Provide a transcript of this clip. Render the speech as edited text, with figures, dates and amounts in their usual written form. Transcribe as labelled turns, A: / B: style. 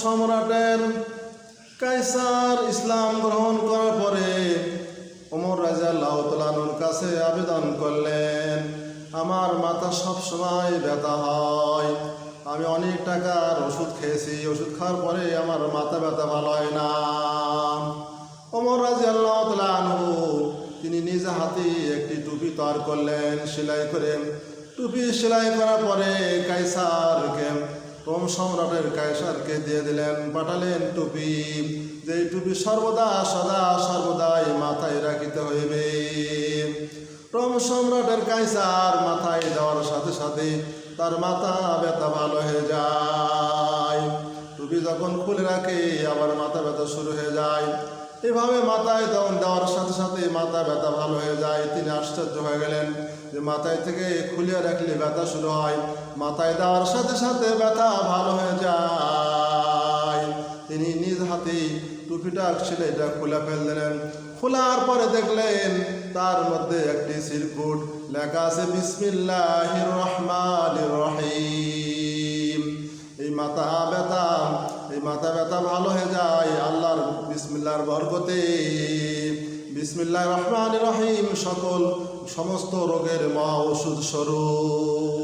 A: সম্রাটের কায়সার ইসলাম গ্রহণ করার পরে ওমর রাদিয়াল্লাহু তাআলা আনহুর কাছে আবেদন করলেন, আমার মাথা সবসময় ব্যথা হয়, আমি অনেক টাকার ওষুধ খেয়েছি, ওষুধ খাওয়ার পরে আমার মাথা ব্যথা ভালো হয় না। ওমর রাদিয়াল্লাহু তাআলা আনহু তিনি নিজ হাতে একটি টুপি তৈরি করলেন, সেলাই করে। টুপি সেলাই করার পরে কায়সারকে, রোম সম্রাটের কায়সারকে দিয়ে দিলেন, পাঠালেন টুপি, যে টুপি সর্বদা সদা সর্বদাই মাথায় রাখিতে হইবে। রোম সম্রাটের কায়সার মাথায় দেওয়ার সাথে সাথে তার মাথা ব্যথা ভালো হয়ে যায়। টুপি যখন খুলে রাখে আবার মাথা ব্যথা শুরু হয়ে যায়। এভাবে মাথায় দেওয়ার সাথে সাথে মাথা ব্যথা ভালো হয়ে যায়। তিনি আশ্চর্য হয়ে গেলেন যে মাথায় থেকে খুলে রাখলে ব্যথা শুরু হয়, মাথায় দেওয়ার সাথে সাথে ব্যথা ভালো হয়ে যায়। তিনি নিজ হাতে টুপিটা সেলাইটা খুলে ফেললেন। খোলার পরে দেখলেন তার মধ্যে একটি চিরকুট লেখা আছে বিসমিল্লাহির রহমানির রহিম। এই মাথা ব্যথা ভালো হয়ে যায় আল্লাহর বিসমিল্লাহর বরকতে। বিসমিল্লাহির রহমানির রহিম সমস্ত রোগের মহা ওষুধ স্বরূপ।